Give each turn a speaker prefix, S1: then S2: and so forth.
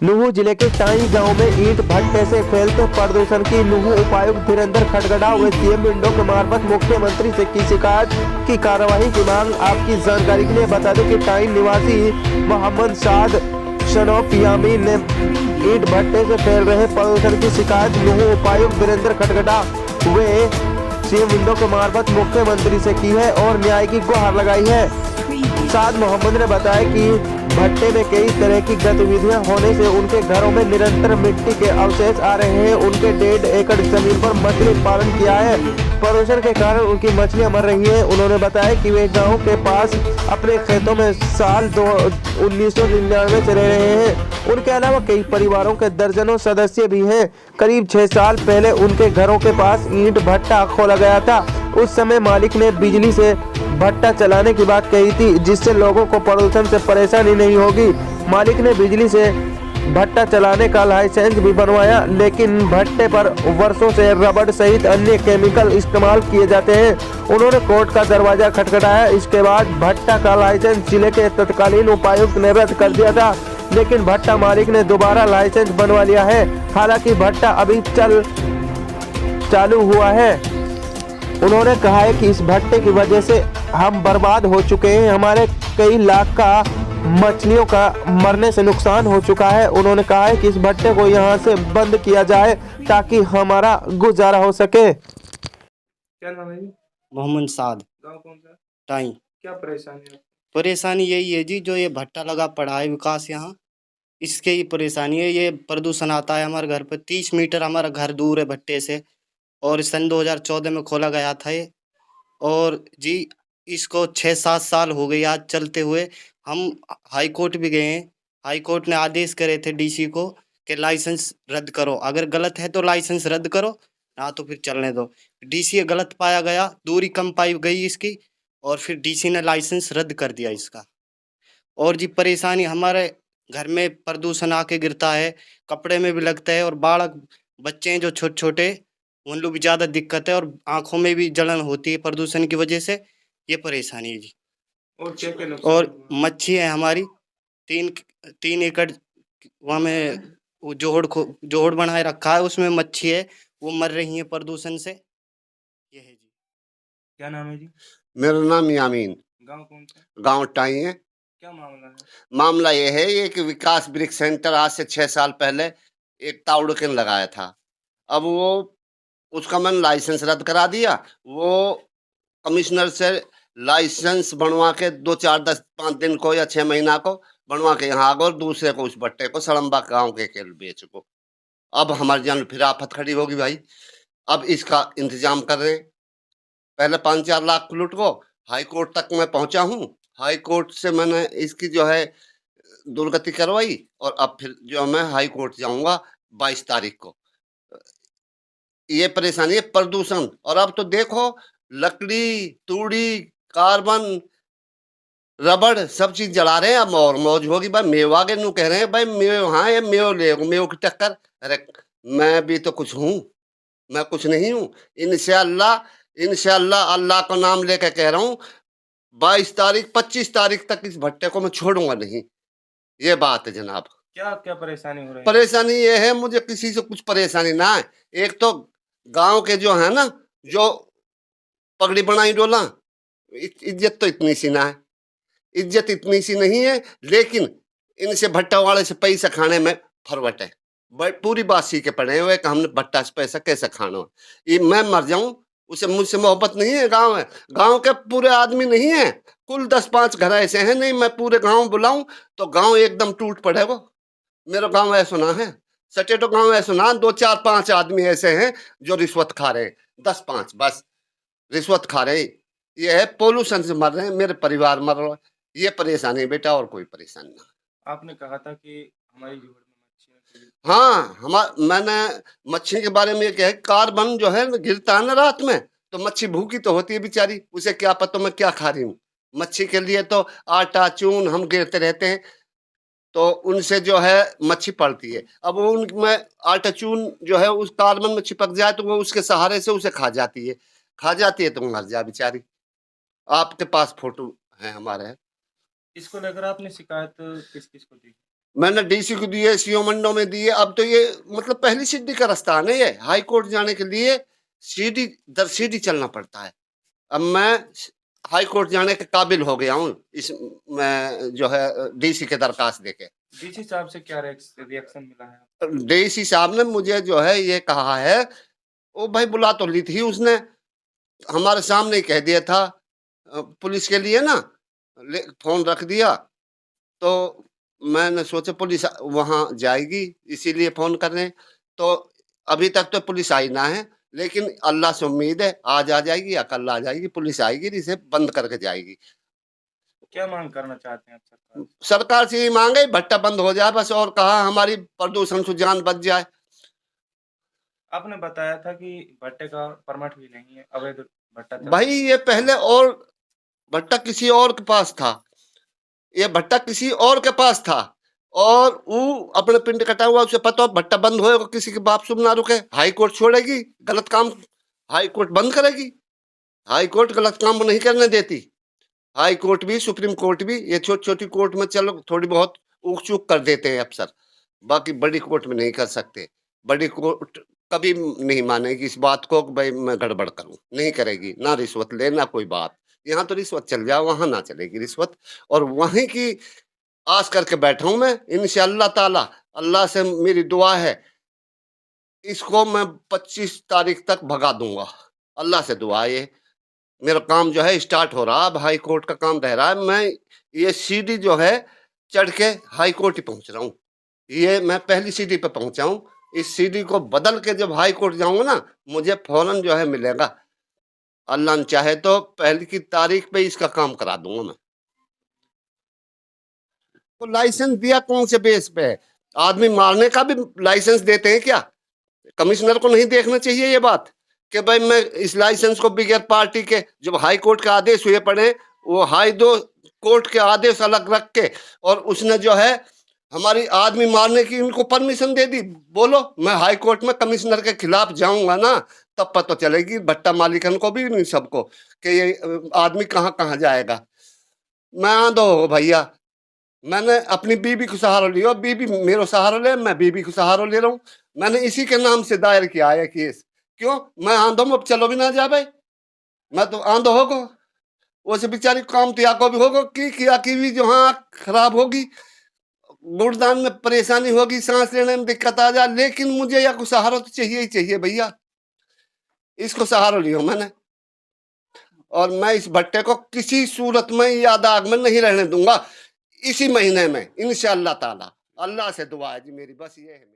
S1: नुहू जिले के टाई गांव में ईंट भट्टे से फैलते प्रदूषण की नुहू उपायुक्त धीरेन्द्र खडगड़ा व सीएम विंडो के मार्फत मुख्यमंत्री से की शिकायत की कार्यवाही की मांग। आपकी जानकारी के लिए बता दें कि टाई निवासी मोहम्मद साद शनौफ यामीन ने ईंट भट्टे से फैल रहे प्रदूषण की शिकायत नुहू उपायुक्त धीरेन्द्र खडगड़ा व सीएम विंडो के मार्फत मुख्यमंत्री से की है और न्याय की गुहार लगाई है। साद मोहम्मद ने बताया कि भट्टे में कई तरह की गतिविधियां होने से उनके घरों में निरंतर मिट्टी के अवशेष आ रहे हैं। उनके 1.5 एकड़ जमीन पर मछली पालन किया है। प्रदूषण के कारण उनकी मछलियां मर रही हैं। उन्होंने बताया कि वे गांव के पास अपने खेतों में साल 1999 से रह रहे हैं। उनके अलावा कई परिवारों के दर्जनों सदस्य भी हैं। करीब 6 साल पहले उनके घरों के पास ईंट भट्टा खोला गया था। उस समय मालिक ने बिजली से भट्टा चलाने की बात कही थी, जिससे लोगों को प्रदूषण से परेशानी नहीं होगी। मालिक ने बिजली से भट्टा चलाने का लाइसेंस भी बनवाया, लेकिन भट्टे पर वर्षों से रबड़ सहित अन्य केमिकल इस्तेमाल किए जाते हैं। उन्होंने कोर्ट का दरवाजा खटखटाया। इसके बाद भट्टा का लाइसेंस जिले के तत्कालीन उपायुक्त ने रद्द कर दिया था, लेकिन भट्टा मालिक ने दोबारा लाइसेंस बनवा लिया है। हालांकि भट्टा अभी चालू हुआ है। उन्होंने कहा है कि इस भट्टे की वजह से हम बर्बाद हो चुके हैं। हमारे कई लाख का मछलियों का मरने से नुकसान हो चुका है। उन्होंने कहा है कि इस भट्टे को यहां से बंद किया जाए ताकि हमारा गुजारा हो सके।
S2: क्या नाम है जी?
S3: मोहम्मद साद।
S2: गाँव कौन सा?
S3: टाई।
S2: क्या परेशानी है?
S3: परेशानी यही है जी, जो ये भट्टा लगा पड़ा है विकास यहाँ, इसके ही परेशानी है। ये प्रदूषण आता है हमारे घर पे। 30 मीटर हमारा घर दूर है भट्टे से, और सन 2014 में खोला गया था ये। और जी इसको 6-7 साल हो गए आज चलते हुए। हम हाई कोर्ट भी गए हैं। हाई कोर्ट ने आदेश करे थे डीसी को कि लाइसेंस रद्द करो, अगर गलत है तो लाइसेंस रद्द करो, ना तो फिर चलने दो। डीसी गलत पाया गया, दूरी कम पाई गई इसकी, और फिर डीसी ने लाइसेंस रद्द कर दिया इसका। और जी परेशानी हमारे घर में प्रदूषण आके गिरता है, कपड़े में भी लगता है, और बालक बच्चे हैं जो छोटे छोटे, उन लोग भी ज़्यादा दिक्कत है, और आंखों में भी जलन होती है प्रदूषण की वजह से। ये परेशानी है जी।
S2: और क्या क्या नुकसान
S3: और
S2: हुआ?
S3: मच्छी है हमारी 3 एकड़, वहाँ में वो जोहड़ बनाए रखा है, उसमें मच्छी है, वो मर रही है प्रदूषण से। ये है जी।
S2: क्या नाम है जी?
S4: मेरा नाम यामीन,
S2: गाँव कौन सा?
S4: गांव टाई है।
S2: क्या मामला है?
S4: मामला ये है ये कि विकास ब्रिक सेंटर आज से 6 साल पहले एक ताउडकन लगाया था। अब वो उसका मैंने लाइसेंस रद्द करा दिया। वो कमिश्नर से लाइसेंस बनवा के 2-4-10-5 दिन को या 6 महीना को बनवा के यहाँ आ गए, और दूसरे को उस भट्टे को सड़म्बा गाँव के बेच को। अब हमारी जान फिर आफत खड़ी होगी भाई। अब इसका इंतजाम कर रहे हैं। पहले 5-4 लाख लुट को हाई कोर्ट तक मैं पहुंचा हूँ। हाई कोर्ट से मैंने इसकी जो है दुर्गति करवाई, और अब फिर जो मैं हाई कोर्ट जाऊंगा 22 तारीख को। ये परेशानी है प्रदूषण। और अब तो देखो लकड़ी, तूड़ी, कार्बन, रबड़ सब चीज जला रहे हैं। अब और मौज होगी भाई। मेव आगे नू कह रहे हैं भाई मेव, हाँ ये मेव ले, मेव की टक्कर। अरे मैं भी तो कुछ हूँ, मैं कुछ नहीं हूँ। इंशाअल्लाह इंशाअल्लाह अल्लाह का नाम लेकर कह रहा हूँ, 22 तारीख 25 तारीख तक इस भट्टे को मैं छोड़ूंगा नहीं। ये बात है जनाब।
S2: क्या क्या परेशानी हो रही है?
S4: परेशानी ये है, मुझे किसी से कुछ परेशानी ना है। एक तो गांव के जो है ना, जो पगड़ी बनाई डोला, इज्जत तो इतनी सी ना है, इज्जत इतनी सी नहीं है। लेकिन इनसे भट्टा वाले से पैसा खाने में फरवट है। पूरी बात सी के पड़े हुए कि हमने भट्टा से पैसा कैसे खाना हो। ये मैं मर जाऊं उसे मुझसे मोहब्बत नहीं है। गांव है, गांव के पूरे आदमी नहीं है, कुल 10-5 घर ऐसे हैं। नहीं मैं पूरे गांव बुलाऊं तो गांव एकदम टूट पड़ेगा। मेरा गांव ऐसा ना है, सटे तो गांव ऐसा ना। 2-4-5 आदमी ऐसे हैं जो रिश्वत खा रहे हैं, 10-5 बस रिश्वत खा रहे हैं। ये है पोल्यूशन से मर रहे हैं, मेरे परिवार मर रहा है। ये परेशानी है बेटा, और कोई परेशानी ना।
S2: आपने कहा था कि हमारी जोड़ में मच्छी है।
S4: हाँ, मैंने मच्छी के बारे में ये कहा, कार्बन जो है गिरता है ना रात में, तो मच्छी भूखी तो होती है बेचारी, उसे क्या पता मैं क्या खा रही हूँ। मच्छी के लिए तो आटा चून हम गिरते रहते हैं, तो उनसे जो है मच्छी पड़ती है। अब वो उनमें आटा चून जो है उस कार्बन में चिपक जाए तो वो उसके सहारे से उसे खा जाती है तो मर जाए बेचारी। आपके पास फोटो है हमारे।
S2: इसको लेकर आपने शिकायत किस किस को दी?
S4: मैंने डीसी को दिए, सीओ मंडो में दिए। अब तो ये मतलब पहली सीढ़ी का रास्ता है ना, ये हाई कोर्ट जाने के लिए सीढ़ी दर सीढ़ी चलना पड़ता है। अब मैं हाई कोर्ट जाने के काबिल हो गया हूँ इस मैं जो है डीसी के दरखास्त देके।
S2: डीसी साहब से क्या रिएक्शन मिला है?
S4: डीसी साहब ने मुझे जो है ये कहा है, वो भाई बुला तो ली थी उसने, हमारे सामने ही कह दिया था पुलिस के लिए ना, फोन रख दिया। तो मैंने सोचा पुलिस वहां जाएगी इसीलिए फोन कर रहे हैं। तो अभी तक तो पुलिस आई ना है, लेकिन अल्लाह से उम्मीद है आज आ जाएगी या कल आ जाएगी, पुलिस आएगी इसे बंद करके जाएगी।
S2: क्या मांग करना चाहते हैं आप सरकार से?
S4: सरकार से ये मांगे भट्टा बंद हो जाए बस, और कहा हमारी प्रदूषण से जान बच जाए।
S2: आपने बताया था कि भट्टे का परमिट भी नहीं है, अवैध भट्टा चल
S4: भाई ये पहले और भट्टा किसी और के पास था, ये भट्टा किसी और के पास था, और वो अपने पिंड कटा हुआ, उसे पता हो भट्टा बंद होएगा, किसी के बाप सुन ना रुके, हाई कोर्ट छोड़ेगी गलत काम, हाई कोर्ट बंद करेगी। हाई कोर्ट गलत काम नहीं करने देती। हाई कोर्ट भी सुप्रीम कोर्ट भी ये छोटी छोटी कोर्ट में चलो थोड़ी बहुत ऊक चूक कर देते हैं अफसर, बाकी बड़ी कोर्ट में नहीं कर सकते। बड़ी कोर्ट कभी नहीं मानेगी इस बात को कि भाई मैं गड़बड़ करूं, नहीं करेगी, ना रिश्वत ले ना कोई बात। यहाँ तो रिश्वत चल जाए, वहां ना चलेगी रिश्वत। और वहीं की आस करके बैठा हूं मैं, इंशाअल्लाह ताला, अल्लाह से मेरी दुआ है इसको मैं 25 तारीख तक भगा दूंगा। अल्लाह से दुआ है, ये मेरा काम जो है स्टार्ट हो रहा, अब हाई कोर्ट का काम रह रहा है। मैं ये सीढ़ी जो है चढ़ के हाई कोर्ट ही पहुंच रहा हूँ, ये मैं पहली सीढ़ी पे पहुंचा हूँ। इस सीढ़ी को बदल के जब हाई कोर्ट जाऊंगा ना, मुझे फौरन जो है मिलेगा, अल्लाह न चाहे तो पहली की तारीख पे इसका काम करा दूंगा मैं। तो लाइसेंस दिया कौन से बेस पे है? आदमी मारने का भी लाइसेंस देते हैं क्या? कमिश्नर को नहीं देखना चाहिए ये बात कि भाई मैं इस लाइसेंस को बगैर पार्टी के, जब हाई कोर्ट के आदेश हुए पड़े, वो हाई दो कोर्ट के आदेश अलग रख के, और उसने जो है हमारी आदमी मारने की इनको परमिशन दे दी। बोलो मैं हाई कोर्ट में कमिश्नर के खिलाफ जाऊंगा ना, तब पता चलेगी भट्टा मालिकन को भी, नहीं सबको, कि ये आदमी कहाँ कहाँ जाएगा। मैं आंधो हो भैया, मैंने अपनी बीबी को सहारा लिया, बीबी मेरा सहारा ले, मैं बीबी को सहारा ले रहा हूँ। मैंने इसी के नाम से दायर किया है केस। क्यों? मैं आंधो में चलो भी ना जा भाई, मैं तो आंधो होगा, वो से बेचारी काम तो को भी होगा कि किया की भी जो हाँ खराब होगी, गुड़दान में परेशानी होगी, सांस लेने में दिक्कत आ जाए, लेकिन मुझे या को सहारा तो चाहिए ही चाहिए भैया। इसको सहारा लिया मैंने, और मैं इस भट्टे को किसी सूरत में या दाग में नहीं रहने दूंगा। इसी महीने में इंशाअल्लाह ताला, अल्लाह से दुआ है जी मेरी, बस ये है।